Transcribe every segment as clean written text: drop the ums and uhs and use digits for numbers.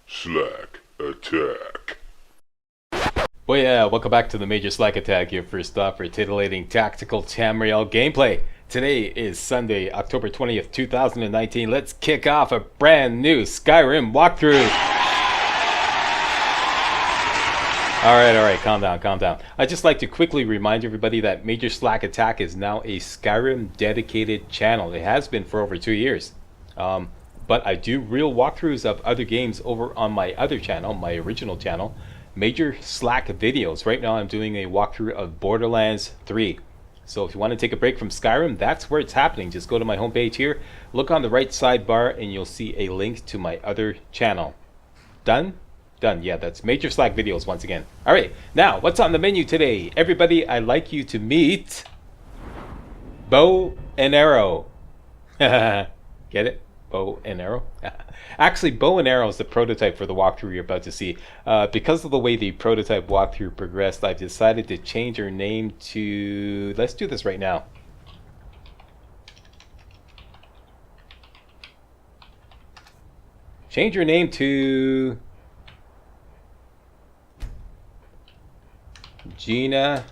Slack Attack. Well, yeah, welcome back to the Major Slack Attack, your first stop for titillating tactical Tamriel gameplay. Today is Sunday, October 20th, 2019. Let's kick off a brand new Skyrim walkthrough. Alright, calm down. I'd just like to quickly remind everybody that Major Slack Attack is now a Skyrim dedicated channel. It has been for over 2 years. But I do real walkthroughs of other games over on my other channel, my original channel, Major Slack Videos. Right now I'm doing a walkthrough of Borderlands 3. So if you want to take a break from Skyrim, that's where it's happening. Just go to my homepage here, look on the right sidebar, and you'll see a link to my other channel. Done? Done. Yeah, that's Major Slack Videos once again. Alright, now what's on the menu today? Everybody, I'd like you to meet Bow and Arrow. Get it? Bow and Arrow? Actually, Bow and Arrow is the prototype for the walkthrough you're about to see. Because of the way the prototype walkthrough progressed, I've decided to change her name to... Let's do this right now. Change your name to... Gina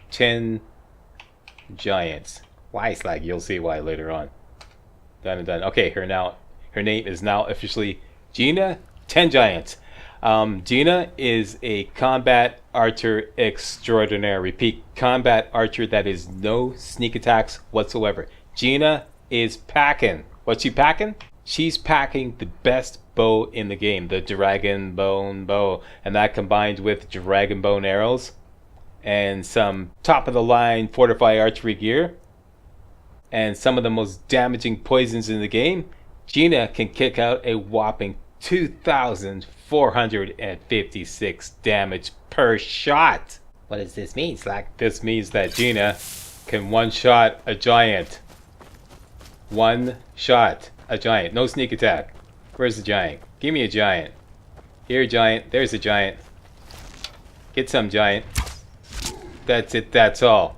10 Giants. Why, Slag? You'll see why later on. Done and done. Okay, her name is now officially Gina 10 Giants. Gina is a combat archer extraordinaire. Repeat, combat archer that is no sneak attacks whatsoever. Gina is packing. What's she packing? She's packing the best bow in the game, the Dragon Bone bow, and that combined with Dragon Bone arrows and some top of the line fortify archery gear and some of the most damaging poisons in the game, Gina can kick out a whopping 2,456 damage per shot. What does this mean, Slack? This means that Gina can one-shot a giant. One-shot a giant. No sneak attack. Where's the giant? Give me a giant. Here, giant. There's a giant. Get some, giant. That's it. That's all.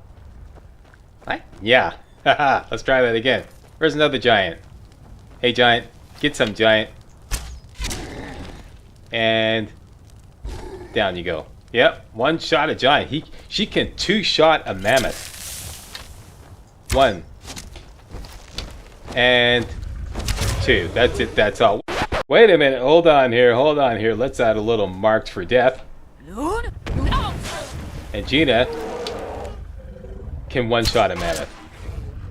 What? Yeah. Haha. Let's try that again. Where's another giant? Hey, giant. Get some, giant. And down you go. Yep. One shot a giant. She can two-shot a mammoth. One. And two. That's it. That's all. Wait a minute. Hold on here. Let's add a little marked for death. And Gina can one-shot a mammoth.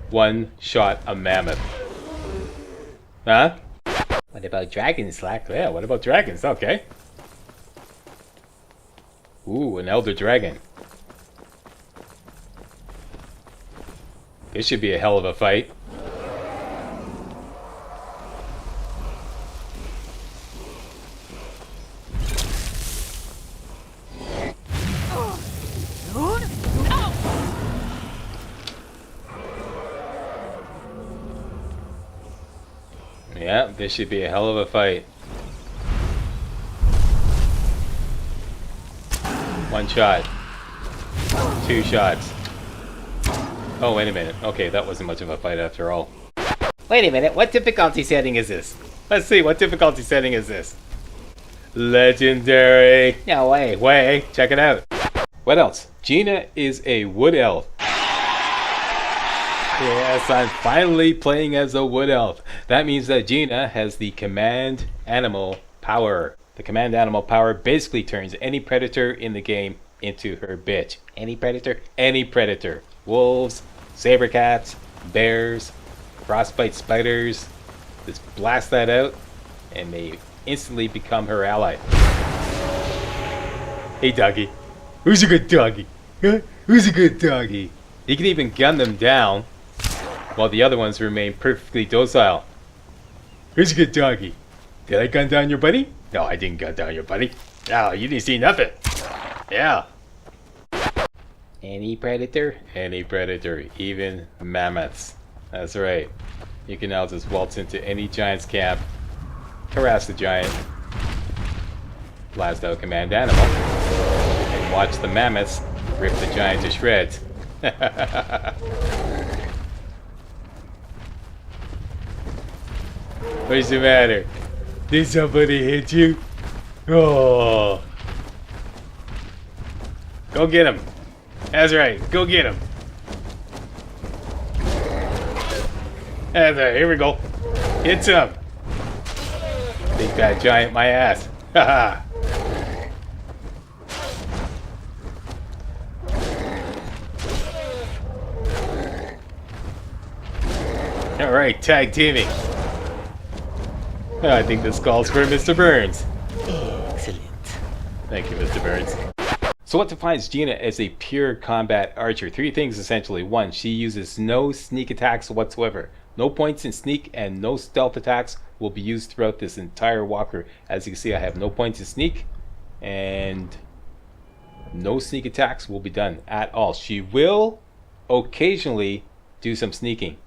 One-shot a mammoth. Huh? What about dragons, Slack? Yeah, what about dragons? Okay. Ooh, an elder dragon. This should be a hell of a fight. Yeah, this should be a hell of a fight. One shot. Two shots. Oh, wait a minute. Okay, that wasn't much of a fight after all. Wait a minute, what difficulty setting is this? Let's see, what difficulty setting is this? Legendary. No way, check it out. What else? Gina is a wood elf. Yes, I'm finally playing as a wood elf. That means that Gina has the command animal power. The command animal power basically turns any predator in the game into her bitch. Any predator? Any predator. Wolves, saber cats, bears, frostbite spiders. Just blast that out and they instantly become her ally. Hey doggy. Who's a good doggy? Huh? Who's a good doggy? You can even gun them down while the other ones remain perfectly docile. Who's a good doggy? Did I gun down your buddy? No, I didn't gun down your buddy. No, you didn't see nothing. Yeah. Any predator? Any predator. Even mammoths. That's right. You can now just waltz into any giant's camp, harass the giant, blast out command animal, and watch the mammoths rip the giant to shreds. What's the matter? Did somebody hit you? Oh. Go get him. That's right. Go get him. That's right. Here we go. Hits him. Big bad giant, my ass. Haha. Alright, tag teaming. I think this calls for Mr. Burns. Excellent. Thank you, Mr. Burns. So what defines Gina as a pure combat archer? Three things essentially. One, she uses no sneak attacks whatsoever. No points in sneak and no stealth attacks will be used throughout this entire walkthrough. As you can see, I have no points in sneak and no sneak attacks will be done at all. She will occasionally do some sneaking.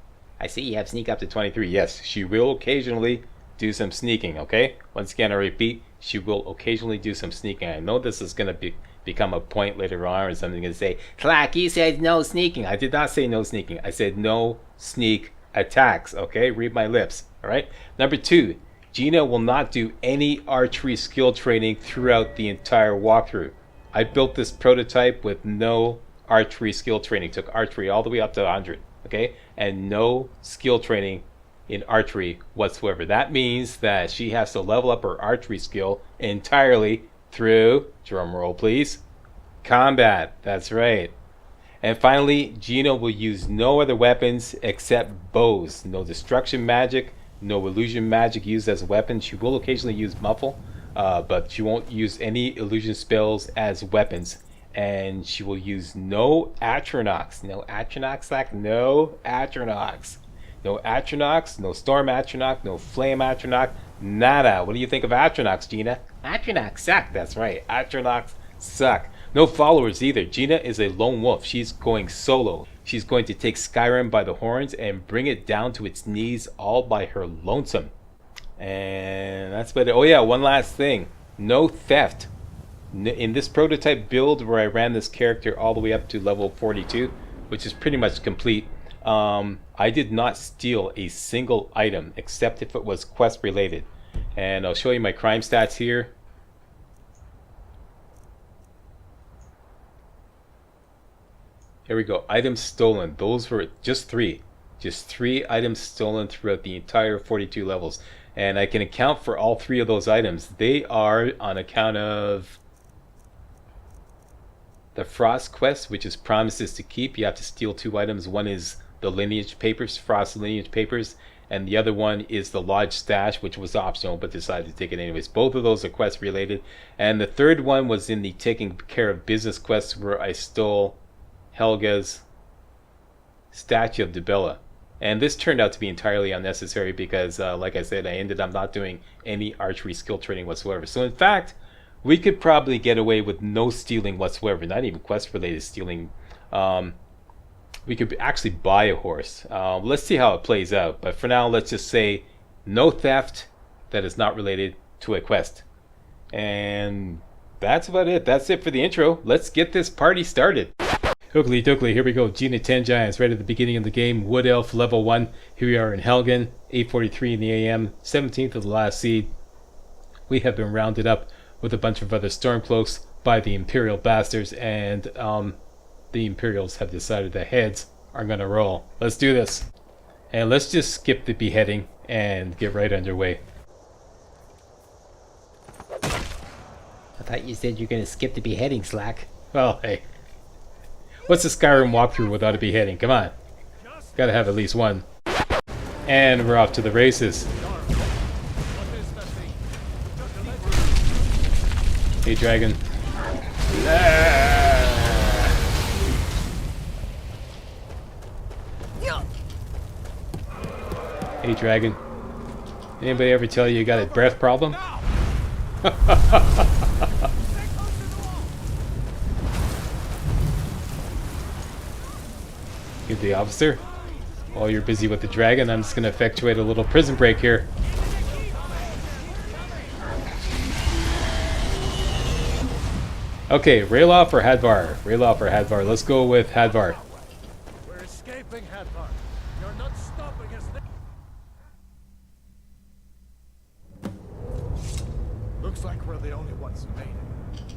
I see you have sneak up to 23. Yes, she will occasionally do some sneaking, okay? Once again, I repeat, she will occasionally do some sneaking. I know this is going to become a point later on or something going to say, Slack, you said no sneaking. I did not say no sneaking. I said no sneak attacks, okay? Read my lips, all right? Number two, Gina will not do any archery skill training throughout the entire walkthrough. I built this prototype with no archery skill training. Took archery all the way up to 100, okay? And no skill training in archery whatsoever. That means that she has to level up her archery skill entirely through, drum roll please, combat. That's right. And finally, Gina will use no other weapons except bows. No destruction magic, no illusion magic used as a weapon. She will occasionally use muffle, but she won't use any illusion spells as weapons. And she will use no atronachs. No atronachs, Slack? No atronachs. No atronachs, no storm atronach, no flame atronach, nada. What do you think of atronachs, Gina? Atronachs suck, that's right. Atronachs suck. No followers either. Gina is a lone wolf. She's going solo. She's going to take Skyrim by the horns and bring it down to its knees all by her lonesome. And that's about it. Oh yeah, one last thing. No theft. In this prototype build where I ran this character all the way up to level 42, which is pretty much complete, I did not steal a single item except if it was quest related. And I'll show you my crime stats here. Here we go. Items stolen. Those were just three. Just 3 items stolen throughout the entire 42 levels. And I can account for all 3 of those items. They are on account of the Frost quest, which is promises to keep. You have to steal 2 items. One is the lineage papers, Frost lineage papers, and the other one is the lodge stash, which was optional but decided to take it anyways. Both of those are quest related. And the third one was in the taking care of business quests where I stole Helga's statue of Dibella. And this turned out to be entirely unnecessary because, like I said, I ended up not doing any archery skill training whatsoever. So in fact, we could probably get away with no stealing whatsoever, not even quest-related stealing. We could actually buy a horse. Let's see how it plays out. But for now, let's just say no theft that is not related to a quest. And that's about it. That's it for the intro. Let's get this party started. Oogly doogly, here we go. Gina 10 Giants right at the beginning of the game. Wood Elf level 1. Here we are in Helgen, 8:43 in the AM, 17th of the last seed. We have been rounded up with a bunch of other Stormcloaks by the Imperial bastards, and the Imperials have decided the heads are gonna roll. Let's do this. And let's just skip the beheading and get right underway. I thought you said you're gonna skip the beheading, Slack. Well, hey. What's a Skyrim walkthrough without a beheading? Come on. Gotta have at least one. And we're off to the races. Hey, dragon. Hey, dragon. Anybody ever tell you got a breath problem? Get the officer. While you're busy with the dragon, I'm just going to effectuate a little prison break here. Okay, Ralof or Hadvar? Ralof or Hadvar? Let's go with Hadvar. We're escaping, Hadvar. You're not stopping us. The Looks like we're the only ones who made it.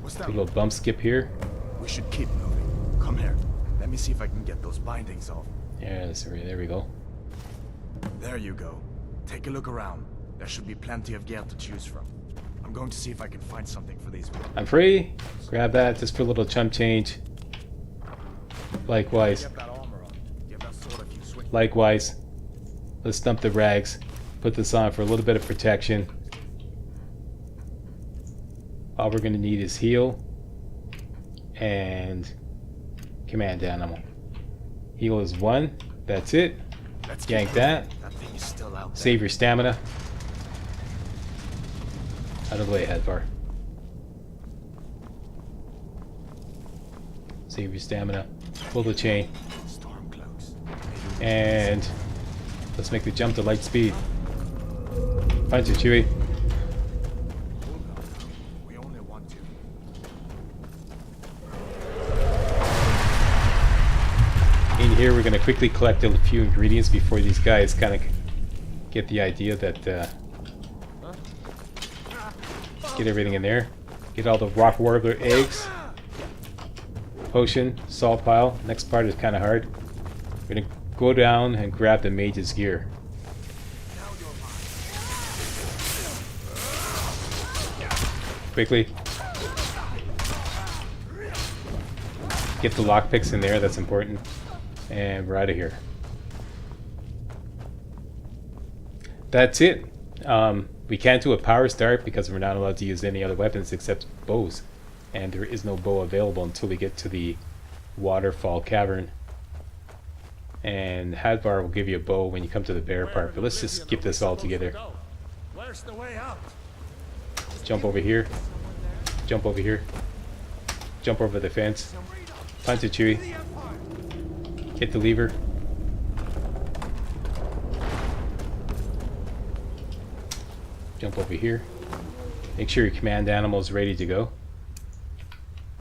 What's that? A little bump skip here. We should keep moving. Come here. Let me see if I can get those bindings off. Yeah, sorry, there we go. There you go. Take a look around. There should be plenty of gear to choose from. I'm going to see if I can find something for these women. I'm free. Grab that just for a little chump change. Likewise. Get that armor on. Give that sword a few swings. Likewise. Let's dump the rags. Put this on for a little bit of protection. All we're going to need is heal and command animal. Heal is 1. That's it. Let's Yank keep that. moving. That thing is still out there. Save your stamina. Out of the way, headbar. Save your stamina. Pull the chain. Storm cloaks. And let's make the jump to light speed. Punch it, Chewie. We only want to. In here, we're going to quickly collect a few ingredients before these guys kind of get the idea that get everything in there. Get all the rock warbler eggs. Potion, salt pile. Next part is kind of hard. We're going to go down and grab the mage's gear. Quickly. Get the lockpicks in there, that's important. And we're out of here. That's it. We can't do a power start because we're not allowed to use any other weapons except bows. And there is no bow available until we get to the waterfall cavern. And Hadvar will give you a bow when you come to the bear part. But let's just skip this all together. Where's the way out? Jump over here. Jump over here. Jump over the fence. Punch it, Chewie. Hit the lever. Jump over here. Make sure your command animal is ready to go.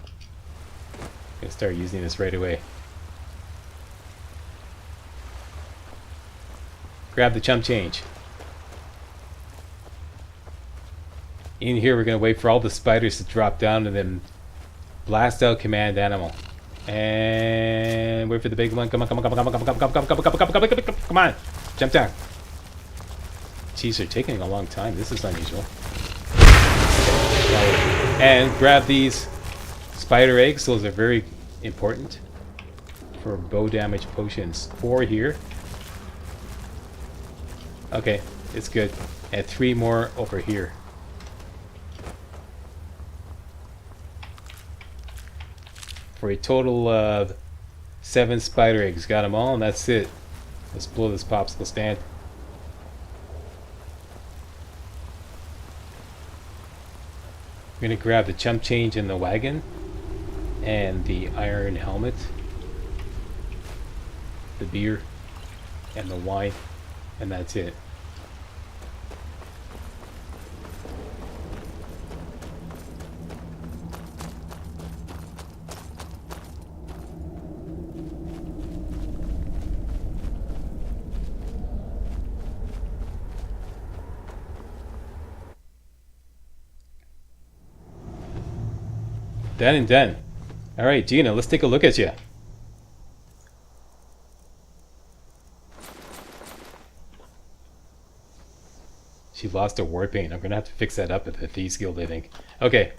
I'm gonna start using this right away. Grab the chump change. In here, we're gonna wait for all the spiders to drop down and then blast out command animal. And wait for the big one. Come on, come on, come on, come on, come on, come on, come on, come on, come on, come on, come on, come on. Jump down. Jeez, they're taking a long time. This is unusual. And grab these spider eggs. Those are very important for bow damage potions. 4 here. Okay, it's good. And 3 more over here. For a total of 7 spider eggs. Got them all, and that's it. Let's blow this popsicle stand. We're going to grab the chump change in the wagon and the iron helmet, the beer, and the wine, and that's it. Done and done. Alright, Gina, let's take a look at you. She lost her war paint. I'm gonna have to fix that up at the Thieves Guild, I think. Okay.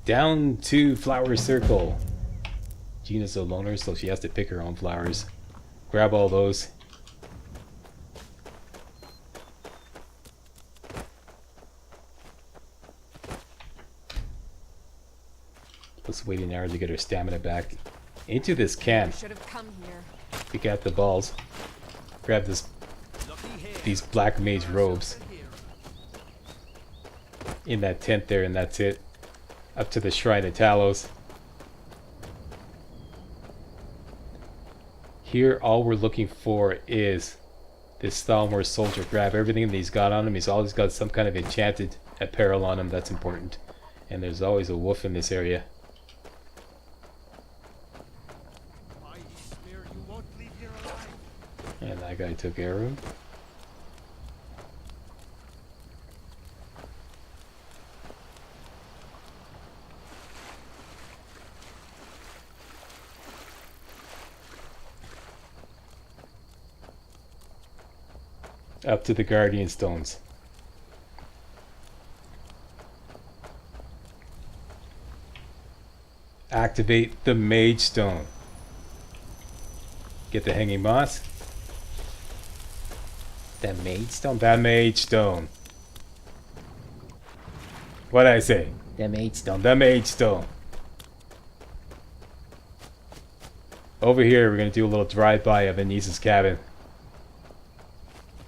Down to Flower Circle. Gina's a loner, so she has to pick her own flowers. Grab all those. Let's wait an hour to get her stamina back. Into this can. Should have come here. Pick out the balls. Grab these black mage robes. In that tent there, and that's it. Up to the Shrine of Talos. Here, all we're looking for is this Thalmor soldier. Grab everything that he's got on him. He's always got some kind of enchanted apparel on him. That's important. And there's always a wolf in this area. And that guy took care of him. Up to the Guardian Stones. Activate the Mage Stone. Get the Hanging Moss. The Mage Stone? The Mage Stone. What'd I say? The Mage Stone. The Mage Stone. Over here, we're going to do a little drive-by of Anissa's cabin.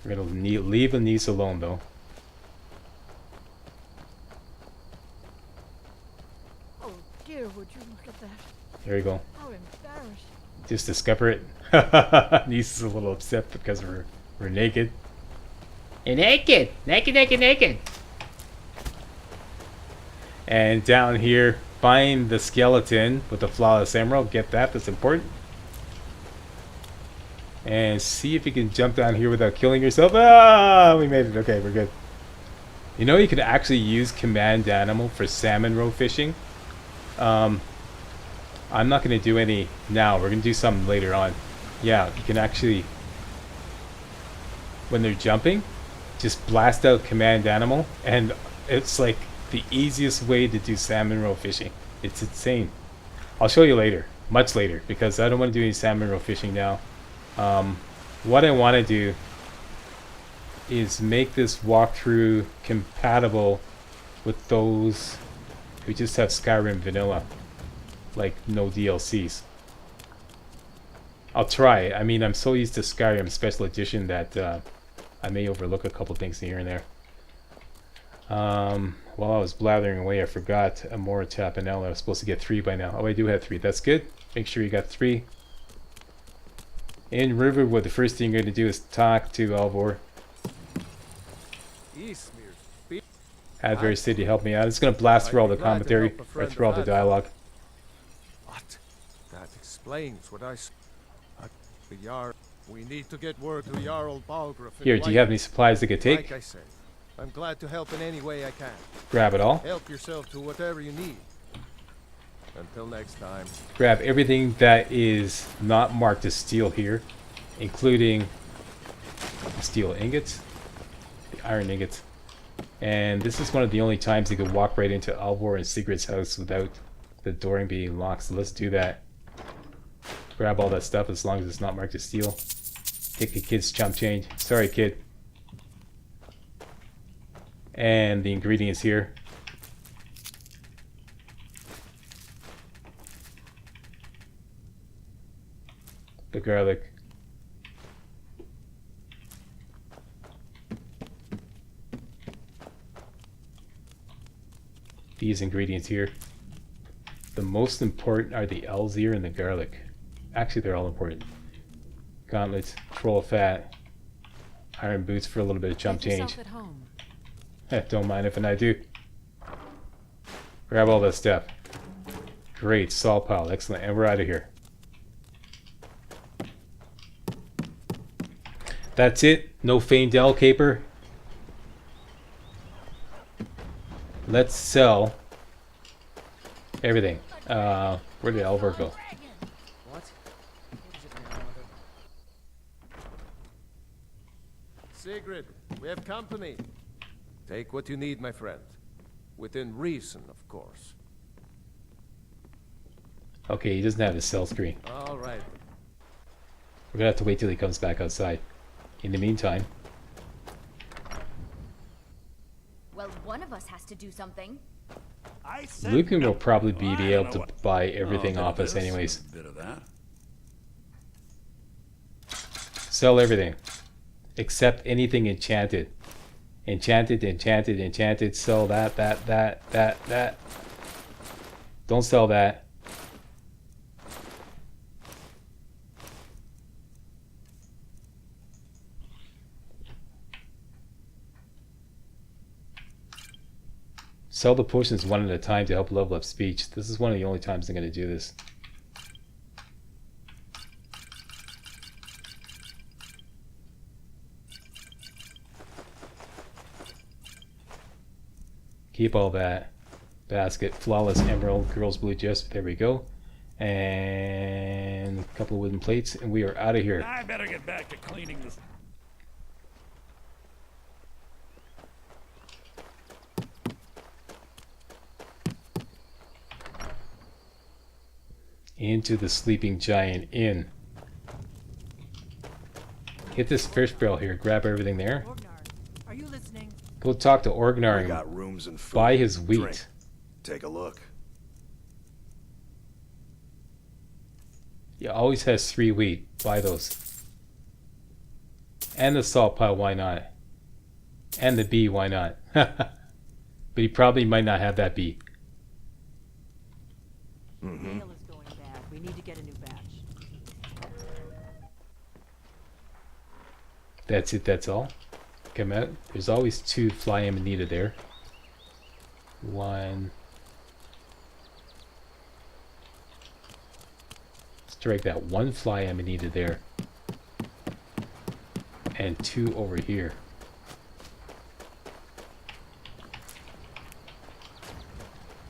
We're going to leave Anissa alone, though. Oh dear, would you look at that? There you go. How embarrassing. Just discover it. Anissa's a little upset because we're naked. You're naked! Naked, naked, naked! And down here, find the skeleton with the flawless emerald. Get that, that's important. And see if you can jump down here without killing yourself. Ah, we made it. Okay, we're good. You know, you can actually use command animal for salmon roe fishing. I'm not going to do any now. We're going to do some later on. Yeah, you can actually, when they're jumping, just blast out command animal, and it's like the easiest way to do salmon roe fishing. It's insane. I'll show you later, much later, because I don't want to do any salmon roe fishing now. What I want to do is make this walkthrough compatible with those who just have Skyrim vanilla, like no DLCs. I'll try. I mean, I'm so used to Skyrim Special Edition that I may overlook a couple things here and there. While I was blathering away, I forgot a more Tapanella. I was supposed to get 3 by now. Oh, I do have 3. That's good. Make sure you got 3. In Riverwood, the first thing you're going to do is talk to Alvor. Adversary City, help me out. It's going to blast through all the commentary, or through all the dialogue. What? That explains what I... The Jarl... We need to get word to Jarl Balgruuf. Here, do you have any supplies I could take? Like I said, I'm glad to help in any way I can. Grab it all. Help yourself to whatever you need. Until next time. Grab everything that is not marked as steel here, including steel ingots, the iron ingots. And this is one of the only times you can walk right into Alvor and Sigrid's house without the door being locked. So let's do that. Grab all that stuff as long as it's not marked as steel. Take the kid's chump change. Sorry, kid. And the ingredients here. The garlic. These ingredients here. The most important are the Elzir and the garlic. Actually, they're all important. Gauntlets, troll fat, iron boots for a little bit of chump change. Don't mind if I do. Grab all that stuff. Great, salt pile, excellent, and we're out of here. That's it. No Faendel caper. Let's sell everything. Where did Alvor go? What? Sigrid, we have company. Take what you need, my friend. Within reason, of course. Okay, he doesn't have his cell screen. All right. We're gonna have to wait till he comes back outside. In the meantime, Well, one of us has to do something. Lucan will probably be able to buy everything off us anyways. Bit of that. Sell everything. Except anything enchanted. Enchanted, enchanted, enchanted. Sell that, that. Don't sell that. Sell the potions one at a time to help level up speech. This is one of the only times I'm going to do this. Keep all that. Basket, flawless emerald, girl's blue dress. There we go. And a couple of wooden plates, and we are out of here. I better get back to cleaning this. Into the Sleeping Giant Inn. Hit this first barrel here. Grab everything there. Are you listening? Go talk to Orgnar We and got rooms and food. buy his wheat. Drink. Take a look. He always has 3 wheat. Buy those. And the salt pile, why not? And the bee, why not? But he probably might not have that bee. Mm-hmm. Mail is going bad. We need to get a new batch. That's it, that's all. Come out. There's always 2 fly amanita there. 1. Strike that 1 fly amanita there. And 2 over here.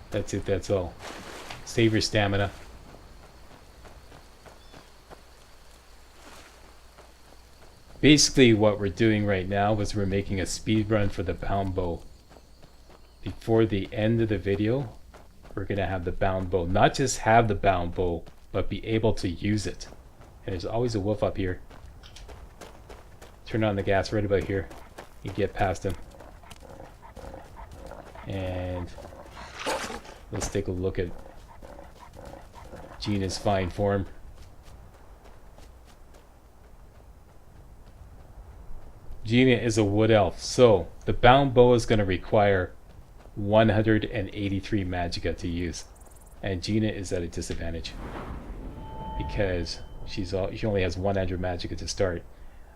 That's it, that's all. Save your stamina. Basically what we're doing right now is we're making a speed run for the bound bow. Before the end of the video, we're going to have the bound bow. Not just have the bound bow, but be able to use it. And there's always a wolf up here. Turn on the gas right about here. You get past him. And let's take a look at Gina's fine form. Gina is a wood elf, so the bound bow is going to require 183 magicka to use, and Gina is at a disadvantage because she only has 100 magicka to start,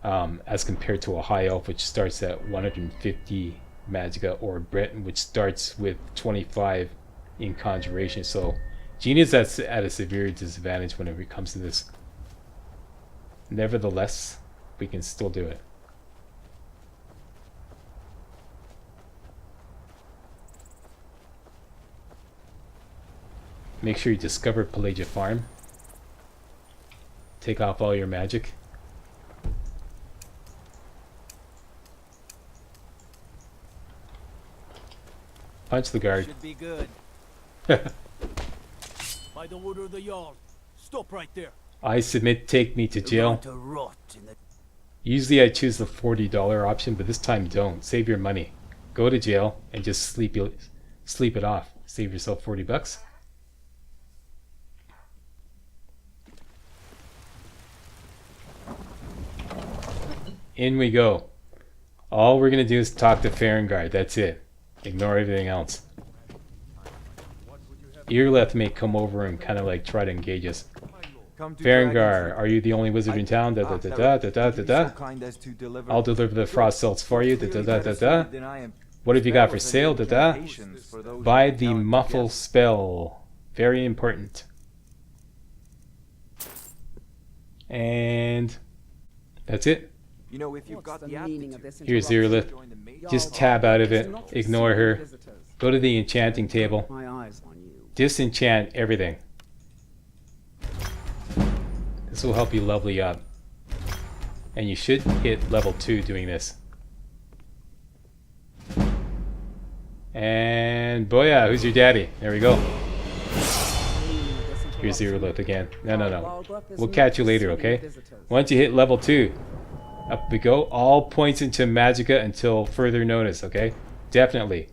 as compared to a high elf which starts at 150 magicka, or Breton which starts with 25 in conjuration. So Gina's at a severe disadvantage when it comes to this. Nevertheless, we can still do it. Make sure you discover Pelagia Farm. Take off all your magic. Punch the guard. Should be good. By the word of the Jarl. Stop right there. I submit, take me to You're jail. going to rot in the... Usually I choose the $40 option, but this time don't. Save your money. Go to jail and just sleep it off. Save yourself 40 bucks. In we go. All we're going to do is talk to Farengard. That's it. Ignore everything else. Earleth may come over and kind of like try to engage us. Farengard, are you the only wizard in town? Da da da da da da da da. I'll deliver the frost salts for you. Da da da da da. What have you got for sale? Da da. Buy the muffle spell. Very important. And that's it. You know, if you've got the aptitude, Here's Earlith. Just tab out of it. Ignore her. Go to the enchanting table. Disenchant everything. This will help you level you up. And you should hit level 2 doing this. And boya, who's your daddy? There we go. Here's Earlith again. No. We'll catch you later, okay? Once you hit level 2, up we go. All points into magicka until further notice, okay? Definitely.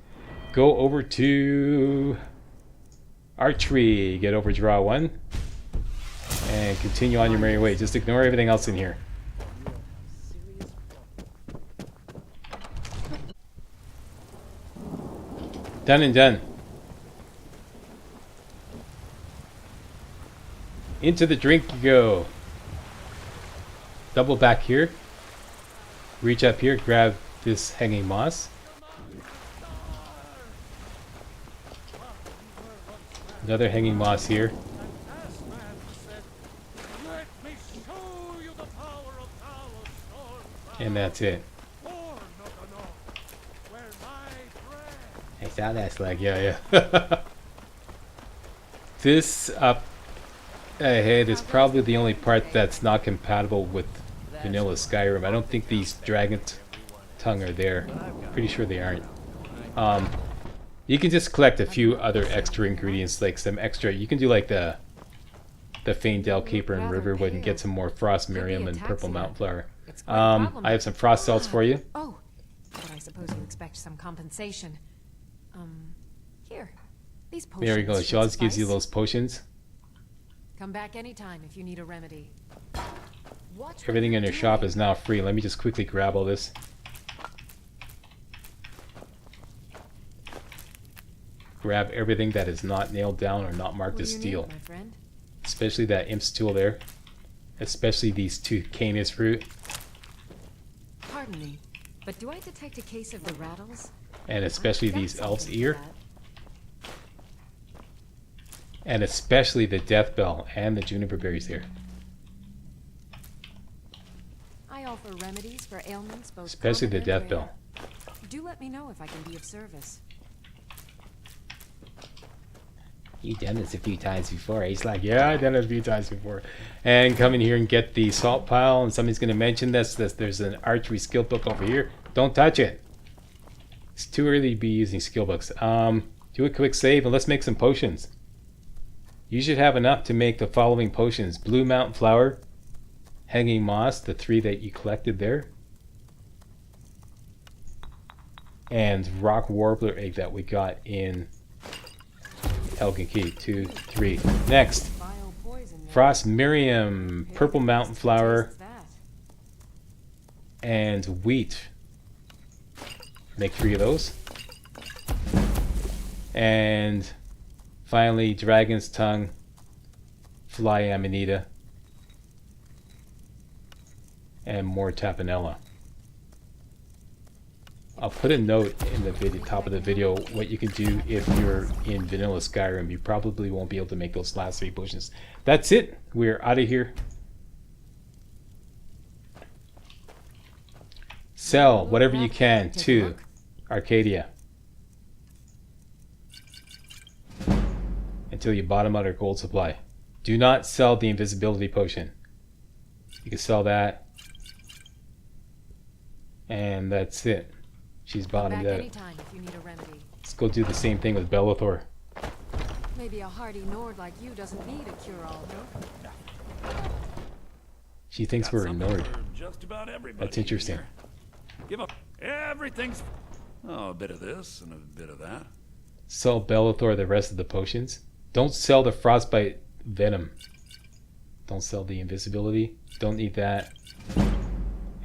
Go over to archery. Get overdraw 1. And continue on your merry way. Just ignore everything else in here. Done and done. Into the drink you go. Double back here. Reach up here, grab this hanging moss. Another hanging moss here. And that's it. And Sound that slag. Yeah, yeah. This up ahead is probably the only part that's not compatible with vanilla Skyrim. I don't think these dragon's tongue are there. Pretty sure they aren't. You can just collect a few other extra ingredients, like some extra. You can do like the Faendale Caper and Riverwood and get some more Frost Miriam and Purple Mountain Flower. I have some frost cells for you. Oh, but I suppose you expect some compensation. Here. These potions. There you go. She always gives you those potions. Come back anytime if you need a remedy. Everything in your shop is now free. Let me just quickly grab all this. Grab everything that is not nailed down or not marked as steel. Especially that Imp's tool there. Especially these 2 Canis fruit. Pardon me, but do I detect a case of the rattles? And especially these Elf's Ear. And especially the Death Bell and the Juniper Berries here. I offer remedies for ailments both Especially the common Death and Bell. rare. Do let me know if I can be of service. You've done this a few times before. He's like, Yeah, I've done it a few times before. And come in here and get the salt pile. And somebody's going to mention this. There's an archery skill book over here. Don't touch it. It's too early to be using skill books. Do a quick save and let's make some potions. You should have enough to make the following potions. Blue Mountain Flower, Hanging Moss, the 3 that you collected there. And Rock Warbler Egg that we got in Helgen Key. 2, 3. Next, Frost Miriam, Purple Mountain Flower, and Wheat. Make 3 of those. And finally, Dragon's Tongue, Fly Amanita, and more Tapanella. I'll put a note in the video, top of the video what you can do if you're in vanilla Skyrim. You probably won't be able to make those last 3 potions. That's it. We're out of here. Sell whatever you can to Arcadia until you bottom out our gold supply. Do not sell the invisibility potion. You can sell that, and that's it. She's bottomed out. Let's go do the same thing with Bellathor. Maybe a hardy Nord like you doesn't need a cure-all, huh? She thinks we're ignored. Just about everybody. That's interesting. Here. Give up. Everything's. Oh, a bit of this and a bit of that. Sell Bellathor the rest of the potions. Don't sell the frostbite venom. Don't sell the invisibility. Don't need that.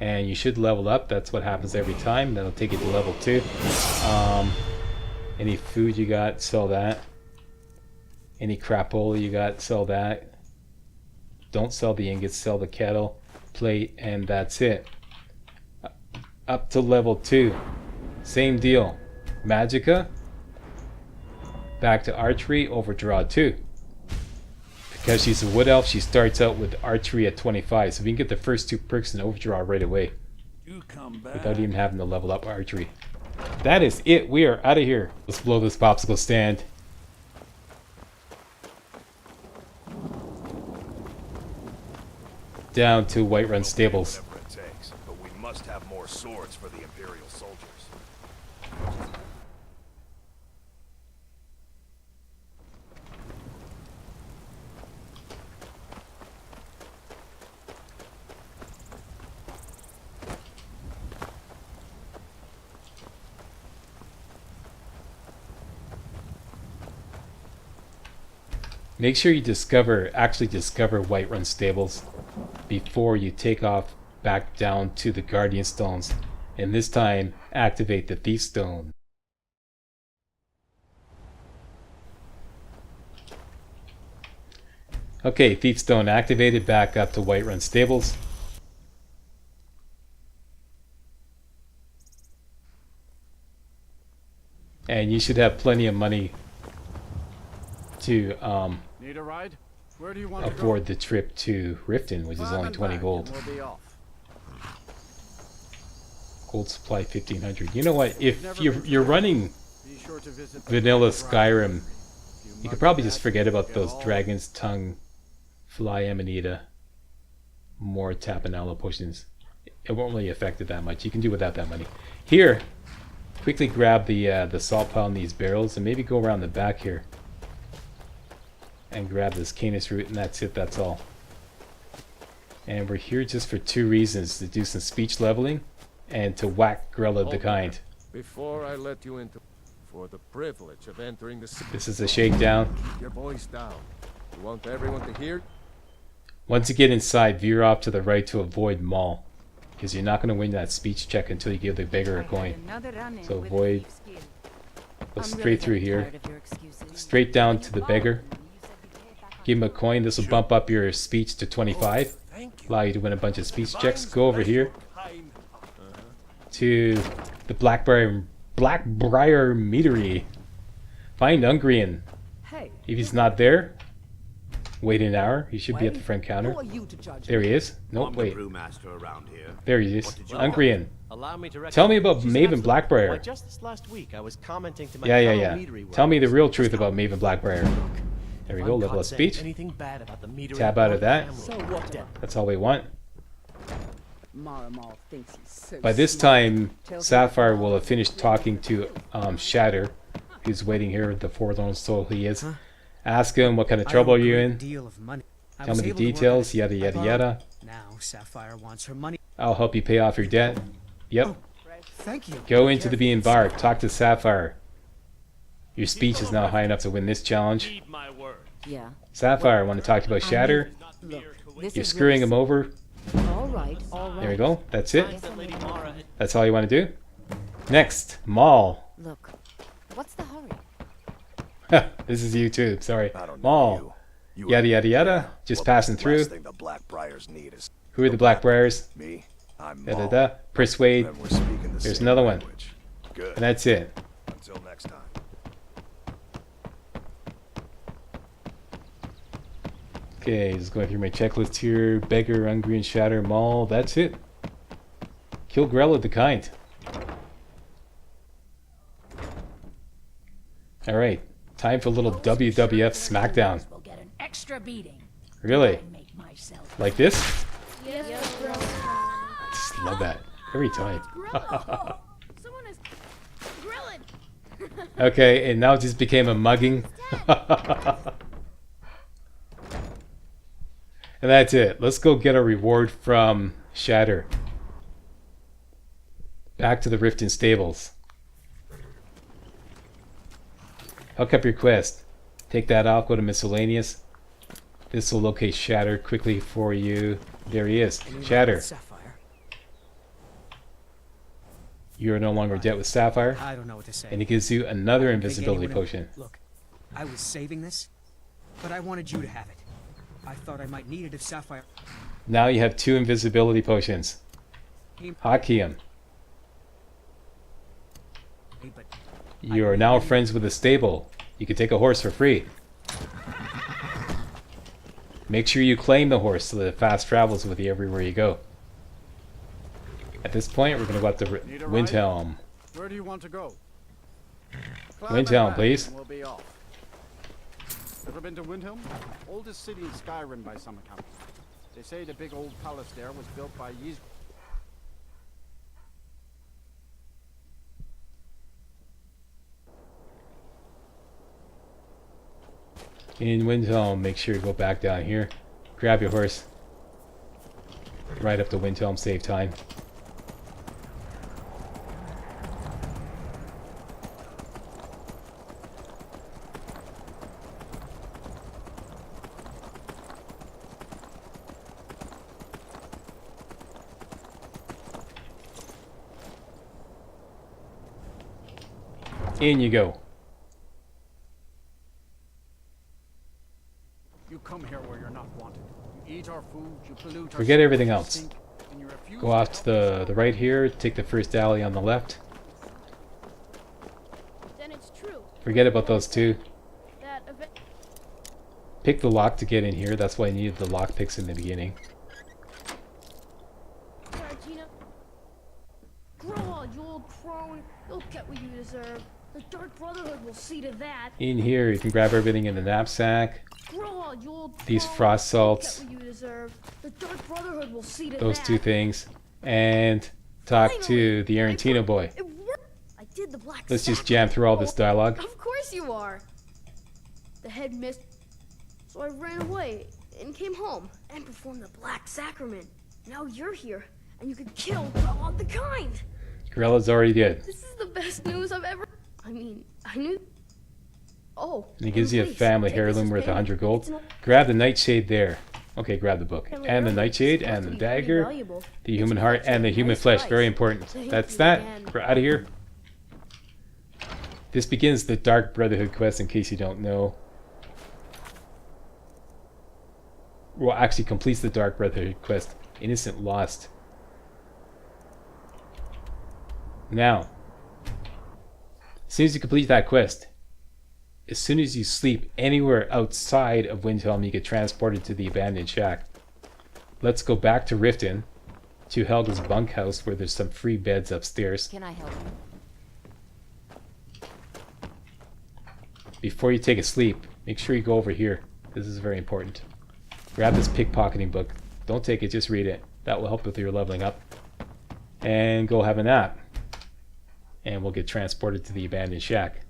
And you should level up. That's what happens every time. That'll take you to level 2. Any food you got, sell that. Any crapola you got, sell that. Don't sell the ingots, sell the kettle, plate, and that's it. Up to level 2. Same deal. Magicka. Back to archery, overdraw 2. Because she's a wood elf, she starts out with archery at 25. So we can get the first 2 perks and overdraw right away. You come back. Without even having to level up archery. That is it. We are out of here. Let's blow this popsicle stand. Down to Whiterun Stables. Whatever it takes, but we must have more swords for the Imperial soldiers. Make sure you actually discover Whiterun Stables before you take off back down to the Guardian Stones, and this time activate the Thief Stone. Okay, Thief Stone activated, back up to Whiterun Stables. And you should have plenty of money to Need a ride? Where do you want afford the trip to Riften, which is only 20 gold. We'll be off. Gold supply 1500. You know what? If you're running Be sure to visit the vanilla Skyrim. Skyrim. You mug could probably that, just forget about get those all- Dragon's Tongue, Fly Amanita, more Tapanella potions. It won't really affect it that much. You can do without that money. Here, quickly grab the salt pile in these barrels and maybe go around the back here. And grab this canis root, and that's it, that's all. And we're here just for two reasons: to do some speech leveling and to whack Grella the Hold Kind. there. Before I let you into, for the privilege of entering the city, This is a shakedown. keep your voice down. You want everyone to hear? Once you get inside, veer off to the right to avoid Maul, because you're not going to win that speech check until you give the beggar a coin. So avoid. Go straight through here, straight down to the beggar. Give him a coin. This will bump up your speech to 25. Allow you to win a bunch of speech checks. Go over here to the Blackbriar Meadery. Find Ungrian. If he's not there, wait an hour. He should be at the front counter. There he is. Nope, wait. There he is. Ungrian. Tell me about Maven Blackbriar. Just this last week, I was commenting to my Yeah. Tell me the real truth about Maven Blackbriar. There we go, level of speech. Tab out of that. That's all we want. By this time, Sapphire will have finished talking to Shatter, who's waiting here with the forlorn soul he is. Ask him what kind of trouble are you in. Tell me the details, yada yada yada. Now Sapphire wants her money. I'll help you pay off your debt. Yep. Thank you. Go into the Bean Bark, talk to Sapphire. Your speech is now high enough to win this challenge. Yeah. Sapphire, want to talk about Shatter? You're screwing him over. All right. There we go. That's it. That's all you want to do? Next, Maul. Look, what's the hurry? This is YouTube, sorry. Maul. Yada yada yada. Just passing through. Who are the Blackbriars? Me? I'm Da da Maul. da. Persuade. Then we're speaking the There's same another one. language. Good. And that's it. Until next time. Okay, just going through my checklist here. Beggar, Ungrian, Shatter, Maul. That's it. Kill Grella the Kind. Alright. Time for a little WWF SmackDown. We'll get an extra beating. Really? Make myself. Like this? Yes, I just love that. Every time. Someone is grilling. Okay, and now it just became a mugging. And that's it. Let's go get a reward from Shatter. Back to the Riften Stables. Hook up your quest. Take that off, go to miscellaneous. This will locate Shatter quickly for you. There he is. Shatter. You are no longer in debt with Sapphire. I don't know what to say. And he gives you another I don't think invisibility anyone- potion. Look, I was saving this, but I wanted you to have it. I thought I might need it if Sapphire. Now you have 2 invisibility potions. Hotkey him. But You are now friends with the stable. You can take a horse for free. Make sure you claim the horse so that it fast travels with you everywhere you go. At this point, we're going to go up to Windhelm. Where do you want to go? Windhelm, please. And we'll be off. Ever been to Windhelm? Oldest city in Skyrim by some account. They say the big old palace there was built by Ys. In Windhelm, make sure you go back down here. Grab your horse. Right up to Windhelm, save time. In you go. You come here where you're not wanted. You eat our food, you pollute our Forget everything you else. stink, and you refuse Go off to the right here. Take the first alley on the left. Then it's true Forget about those 2. that Pick the lock to get in here. That's why I needed the lock picks in the beginning. Sorry, Gina. Grow on, you old crone. You'll get what you deserve. The Dark Brotherhood will see to that. In here, you can grab everything in the knapsack. Grow on, you old These troll. frost salts. Get what you deserve. The Dark Brotherhood will see to Those that. 2 things. And talk to the Arantino boy. It worked. I did the black. Let's just jam through all this dialogue. Of course you are. The head missed, so I ran away and came home and performed the Black Sacrament. Now you're here, and you can kill all the kind. Gorella's already dead. This is the best news I've ever. I mean, I knew. Oh. And he gives you a please, family take this heirloom as worth payment. 100 gold. It's an- Grab the nightshade there. Okay, grab the book. Family And the heirloom. nightshade, It's and the supposed to be pretty dagger, valuable. the It's human a heart, and the nice human flesh. price. Very important. Thank That's you that. again. We're out of here. This begins the Dark Brotherhood quest, in case you don't know. Well, actually completes the Dark Brotherhood quest. Innocent Lost. Now, as soon as you complete that quest, as soon as you sleep anywhere outside of Windhelm, you get transported to the abandoned shack. Let's go back to Riften, to Helga's bunkhouse, where there's some free beds upstairs. Can I help you? Before you take a sleep, make sure you go over here. This is very important. Grab this pickpocketing book. Don't take it, just read it. That will help with your leveling up. And go have a nap. And we'll get transported to the abandoned shack.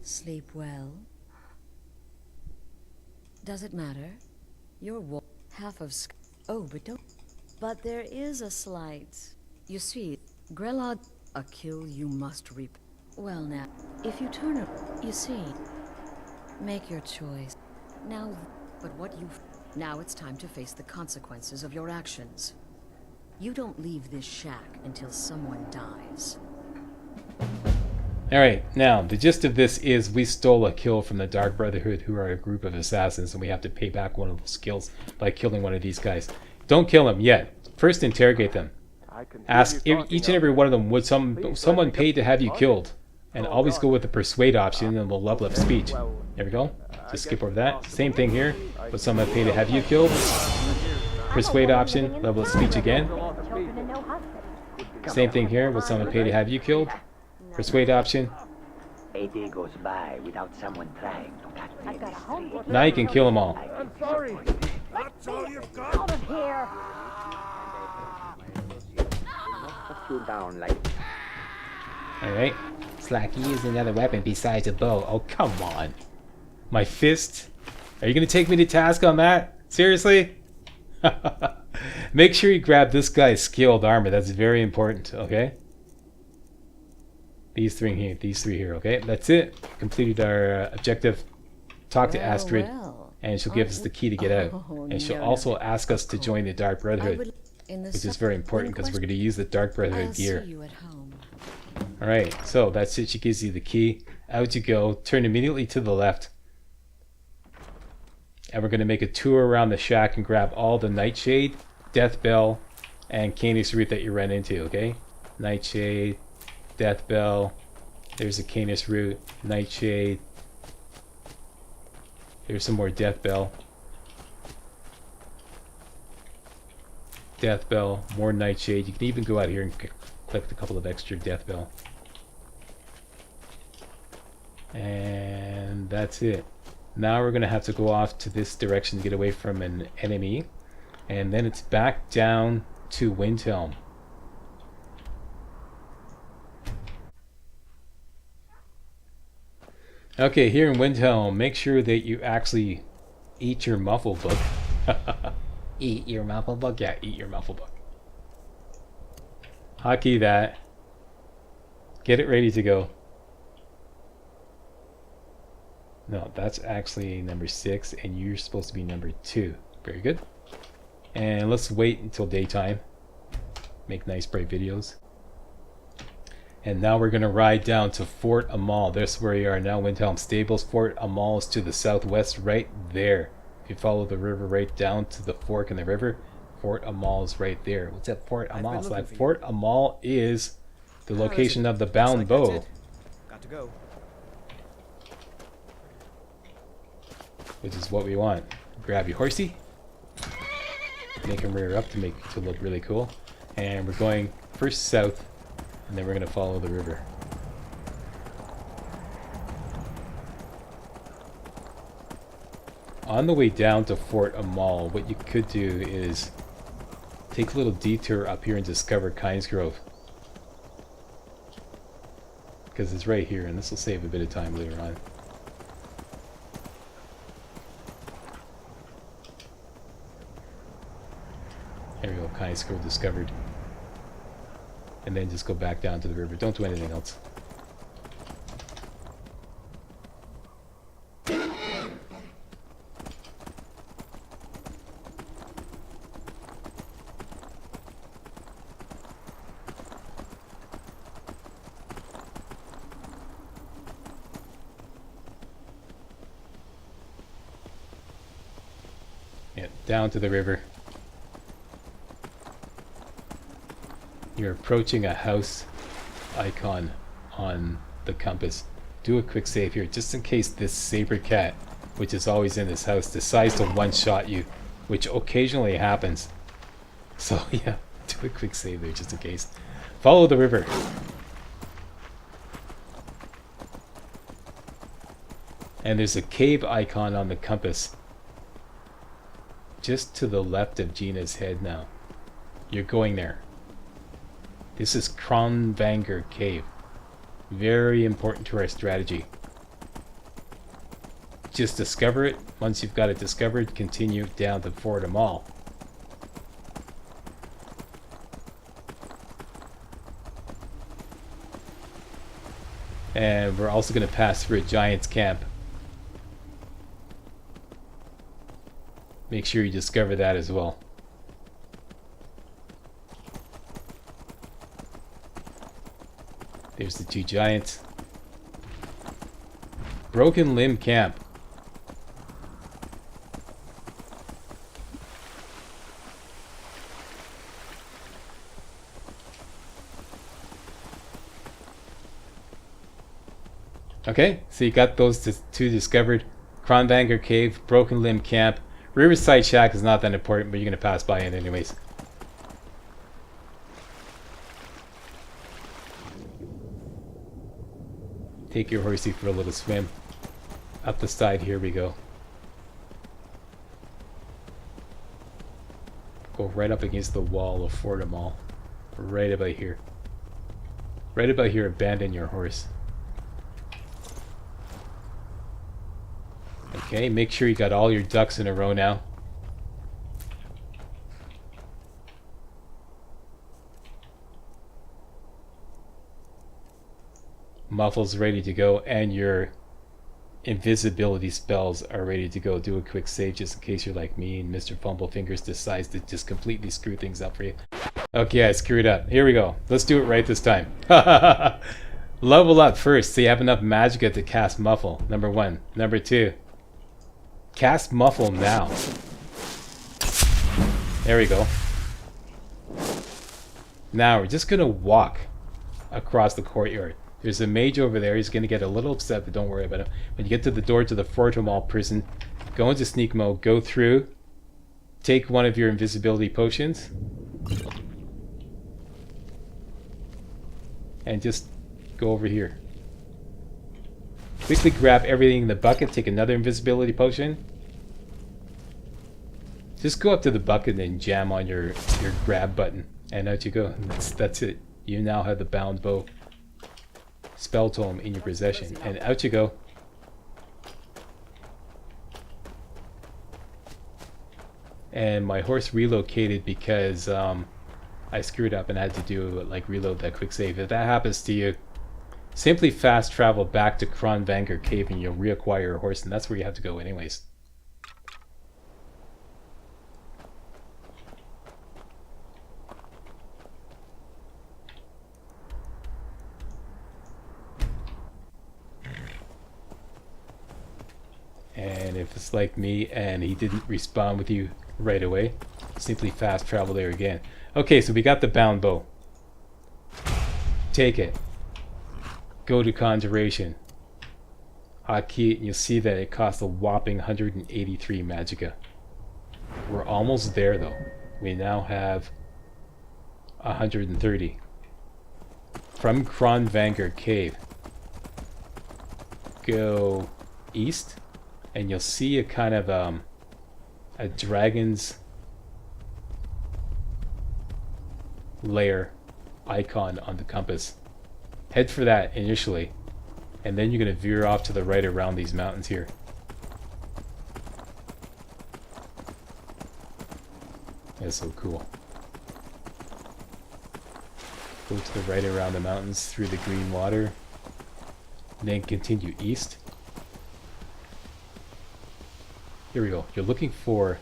Sleep well. Does it matter? You're half of oh, but don't. But there is a slight. You see, Grelod, a kill you must reap. Well now, if you turn up, you see. Make your choice. Now, but what you now it's time to face the consequences of your actions. You don't leave this shack until someone dies. Alright, now, the gist of this is we stole a kill from the Dark Brotherhood, who are a group of assassins, and we have to pay back one of those kills by killing one of these guys. Don't kill them yet. First, interrogate them. Ask each and every one of them, would someone pay to have you killed? And always go with the persuade option, and we'll level up speech. There we go. Just skip over that. Same thing here. Would someone pay to have you killed? Persuade option, level up speech again. Same thing here. Would someone pay to have you killed? Persuade option. A day goes by without someone trying to catch me. Now you can kill them all. I'm sorry. That's all you've got. Out of here! Put you down like. Alright. Slacky, use another weapon besides a bow. Oh, come on. My fist? Are you going to take me to task on that? Seriously? Make sure you grab this guy's skilled armor. That's very important, okay? These three here, okay? That's it. Completed our objective. Talk to Astrid, and she'll give us the key to get out. And she'll also ask us to join the Dark Brotherhood, which is very important because we're going to use the Dark Brotherhood gear. Alright, so that's it. She gives you the key. Out you go. Turn immediately to the left. And we're going to make a tour around the shack and grab all the Nightshade, Death Bell, and Canis Root that you ran into, okay? Nightshade, Death Bell, there's a Canis Root, Nightshade, there's some more Death Bell, Death Bell, more Nightshade. You can even go out here and collect a couple of extra Death Bell. And that's it. Now we're going to have to go off to this direction to get away from an enemy. And then it's back down to Windhelm. Okay, here in Windhelm, make sure that you actually eat your muffle book. Eat your muffle book? Yeah, eat your muffle book. Hotkey that. Get it ready to go. No, that's actually number 6, and you're supposed to be number 2. Very good. And let's wait until daytime. Make nice bright videos. And now we're going to ride down to Fort Amal. That's where we are now, Windhelm Stables. Fort Amal is to the southwest right there. If you follow the river right down to the fork in the river, Fort Amal is right there. What's that Fort Amal? So like Fort Amal is the location of the bound bow. Got to go. which is what we want. Grab your horsey. Make him rear up to look really cool. And we're going first south, and then we're going to follow the river. On the way down to Fort Amal, what you could do is take a little detour up here and discover Kynes Grove. Because it's right here, and this will save a bit of time later on. There we go, Kynes Grove discovered. And then just go back down to the river. Don't do anything else. Yeah, down to the river. You're approaching a house icon on the compass. Do a quick save here, just in case this saber cat, which is always in this house, decides to one-shot you, which occasionally happens. So yeah, do a quick save there, just in case. Follow the river. And there's a cave icon on the compass, just to the left of Gina's head now. You're going there. This is Kronvanger Cave. Very important to our strategy. Just discover it. Once you've got it discovered, continue down to Fort Amal. And we're also going to pass through a giant's camp. Make sure you discover that as well. There's the two giants. Broken Limb Camp. Okay, so you got those two discovered. Kronvanger Cave, Broken Limb Camp. Riverside Shack is not that important, but you're going to pass by it anyways. Take your horsey for a little swim. Up the side, here we go. Go right up against the wall of Fort Amal. Right about here. Right about here, abandon your horse. Okay, make sure you got all your ducks in a row now. Muffle's ready to go, and your invisibility spells are ready to go. Do a quick save just in case you're like me and Mr. Fumblefingers decides to just completely screw things up for you. Okay, I screwed up. Here we go. Let's do it right this time. Level up first so you have enough magicka to cast Muffle. Number 1. Number 2. Cast Muffle now. There we go. Now we're just going to walk across the courtyard. There's a mage over there. He's going to get a little upset, but don't worry about him. When you get to the door to the Fort Amal prison, go into sneak mode, go through, take one of your invisibility potions, and just go over here. Quickly grab everything in the bucket, take another invisibility potion. Just go up to the bucket and jam on your grab button, and out you go. That's it. You now have the bound bow spell tome in your possession, and out you go. And my horse relocated because I screwed up and had to do like reload that quick save. If that happens to you, simply fast travel back to Kronvanger Cave and you'll reacquire your horse, and that's where you have to go anyways. And if it's like me and he didn't respawn with you right away, simply fast travel there again. Okay, so we got the bound bow. Take it. Go to conjuration. hotkey it and you'll see that it costs a whopping 183 magicka. We're almost there though. We now have 130. From Kronvanger Cave, go east and you'll see a kind of a dragon's lair icon on the compass. Head for that initially, and then you're going to veer off to the right around these mountains here. That's so cool. Go to the right around the mountains through the green water, then continue east. Here we go. You're looking for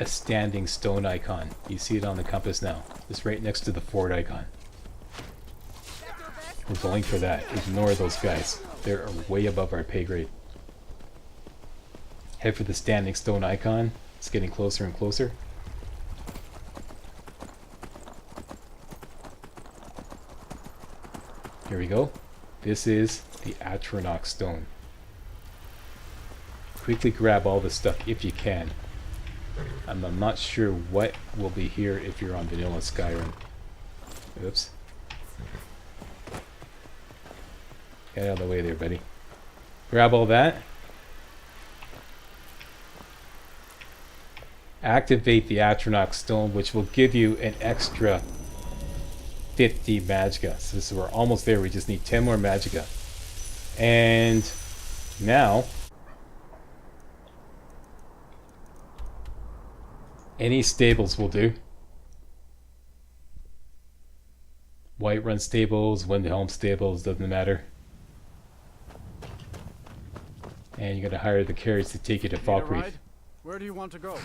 a standing stone icon. You see it on the compass now. It's right next to the fort icon. We're going for that. Ignore those guys. They're way above our pay grade. Head for the standing stone icon. It's getting closer and closer. Here we go. This is the atronach stone. Quickly grab all this stuff if you can. I'm not sure what will be here if you're on vanilla Skyrim. Oops. Get out of the way there, buddy. Grab all that. Activate the atronach stone, which will give you an extra 50 magicka. So we're almost there. We just need 10 more magicka. And now, any stables will do. Whiterun stables, Windhelm stables, doesn't matter. And you're gonna hire the carriage to take you to Falkreath. Where do you want to go?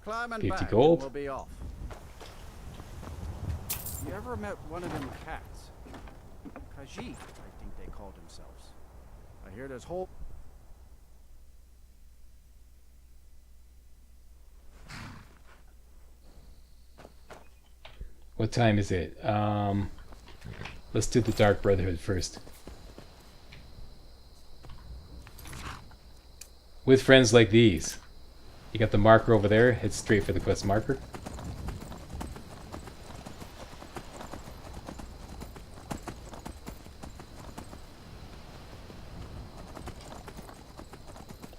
Climb and 50 back, gold. and we'll be off. You ever met one of them cats? Khajiit, I think they called themselves. I hear there's whole... What time is it? Let's do the Dark Brotherhood first. With friends like these. You got the marker over there, head straight for the quest marker.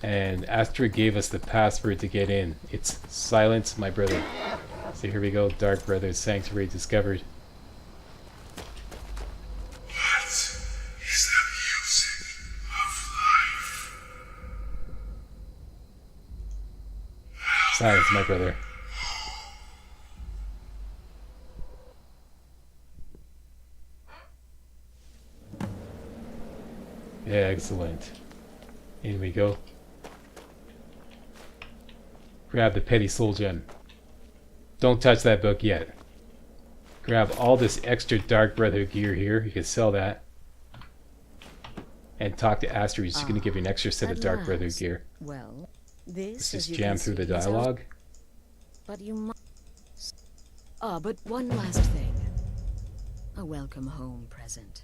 And Astra gave us the password to get in. It's silence, my brother. So here we go, Dark Brother's Sanctuary discovered. What is the music of life? Silence, my brother. Yeah, excellent. In we go. Grab the Petty Soul Gem. Don't touch that book yet. Grab all this extra Dark Brotherhood gear here. You can sell that. And talk to Astra. He's just going to give you an extra set of Dark Brotherhood gear. Well, Let's just jam through the dialogue. But you must... but one last thing. A welcome home present.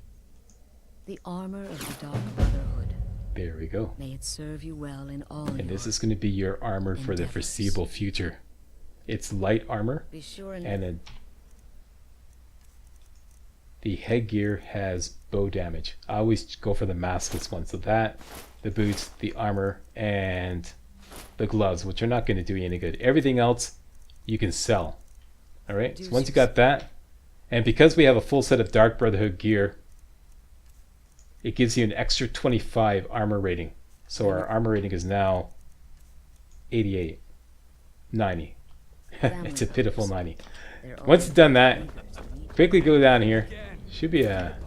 The armor of the Dark Brotherhood. There we go. May it serve you well in all And this is going to be your armor for the foreseeable future. It's light armor, Be sure and the headgear has bow damage. I always go for the maskless one. So that, the boots, the armor, and the gloves, which are not going to do you any good. Everything else you can sell. Alright, so once you got that, and because we have a full set of Dark Brotherhood gear, it gives you an extra 25 armor rating. So our armor rating is now 88, 90. It's a pitiful 90. Once you've done that, quickly go down here. Should be a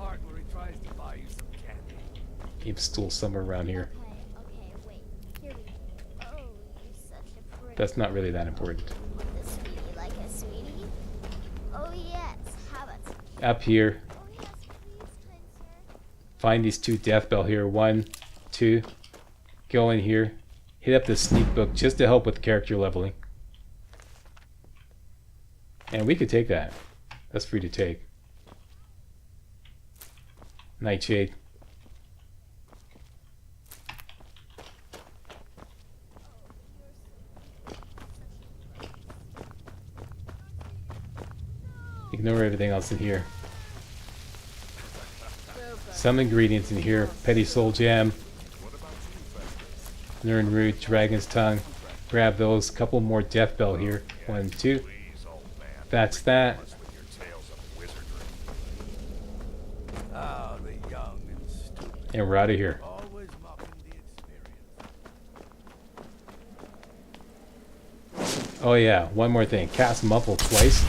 game stool somewhere around here. That's not really that important. Up here, find these two death bell here. 1, 2. Go in here. Hit up the sneak book just to help with character leveling. And we could take that. That's free to take. Nightshade. Ignore everything else in here. Some ingredients in here. Petty Soul Jam. Nern Root, Dragon's Tongue. Grab those. Couple more Death Bell here. 1, 2. That's that. And we're out of here. Oh yeah, one more thing. Cast Muffle twice.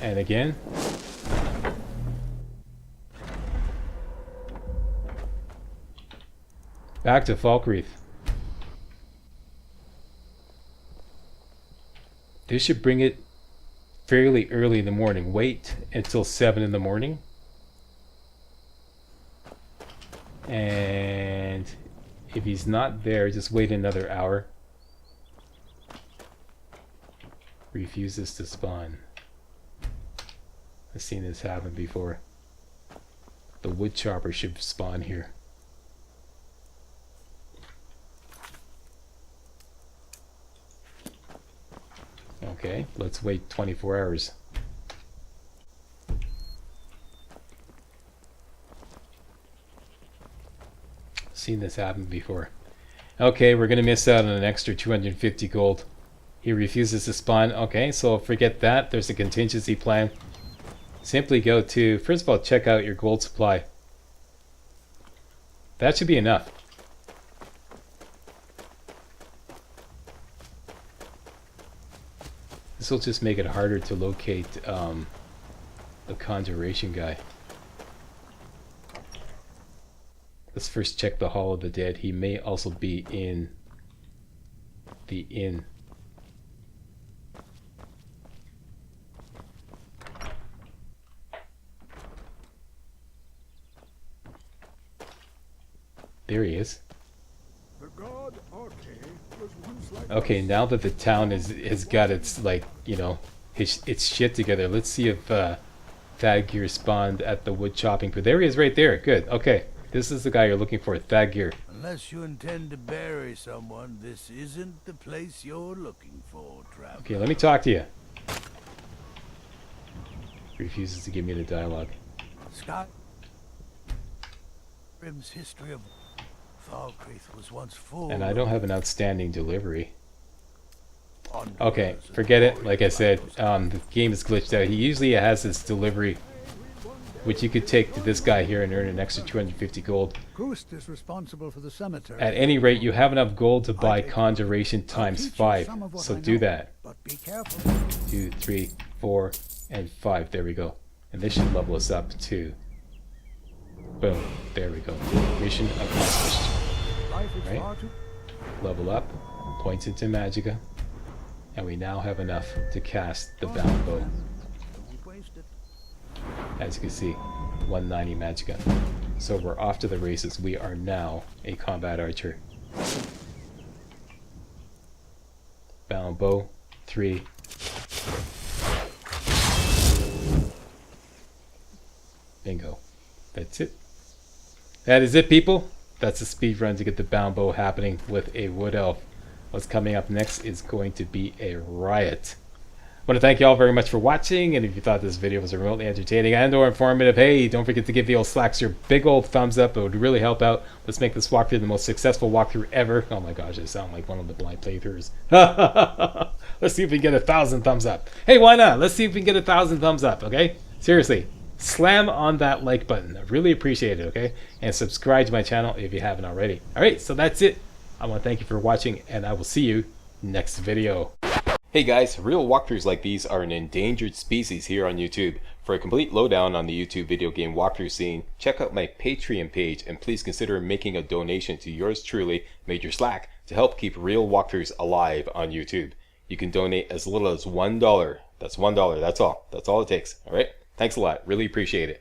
And again. Back to Falkreath. This should bring it fairly early in the morning. Wait until 7 in the morning. And if he's not there, just wait another hour. Refuses to spawn. I've seen this happen before. The wood chopper should spawn here. Okay, let's wait 24 hours. Seen this happen before. Okay, we're gonna miss out on an extra 250 gold. He refuses to spawn. Okay, so forget that. There's a contingency plan. Simply go to, first of all, check out your gold supply. That should be enough. This will just make it harder to locate the conjuration guy. Let's first check the Hall of the Dead. He may also be in the inn. There he is. Okay, now that the town has got its, like, you know, its shit together, let's see if Thadgear spawned at the wood chopping. But there he is right there. Good. Okay. This is the guy you're looking for, Thadgear. Unless you intend to bury someone, this isn't the place you're looking for, traveler. Okay, let me talk to you. Refuses to give me the dialogue. Skyrim's history of Falkreath was once full. And I don't have an outstanding delivery. Okay, forget it. Like I said, the game is glitched out. He usually has this delivery, which you could take to this guy here and earn an extra 250 gold. Ghost is responsible for the cemetery. At any rate, you have enough gold to buy conjuration times 5. So do that. But be careful. 2, 3, 4, and 5. There we go. And this should level us up too. Boom. There we go. Mission accomplished. Right? Level up. Points into Magicka. And we now have enough to cast the bound bow. As you can see, 190 Magicka. So we're off to the races. We are now a combat archer. Bound bow. 3. Bingo. That's it. That is it, people. That's the speed run to get the bound bow happening with a wood elf. What's coming up next is going to be a riot. I want to thank you all very much for watching, and if you thought this video was remotely entertaining and or informative, hey, don't forget to give the old slacks your big old thumbs up. It would really help out. Let's make this walkthrough the most successful walkthrough ever. Oh my gosh, I sound like one of the blind playthroughs. Let's see if we can get 1,000 thumbs up. Hey, why not? Let's see if we can get 1,000 thumbs up, okay? Seriously, slam on that like button. I really appreciate it, okay? And subscribe to my channel if you haven't already. Alright, so that's it. I want to thank you for watching, and I will see you next video. Hey guys, real walkthroughs like these are an endangered species here on YouTube. For a complete lowdown on the YouTube video game walkthrough scene, check out my Patreon page, and please consider making a donation to yours truly, Major Slack, to help keep real walkthroughs alive on YouTube. You can donate as little as $1. That's $1, that's all. That's all it takes, alright? Thanks a lot, really appreciate it.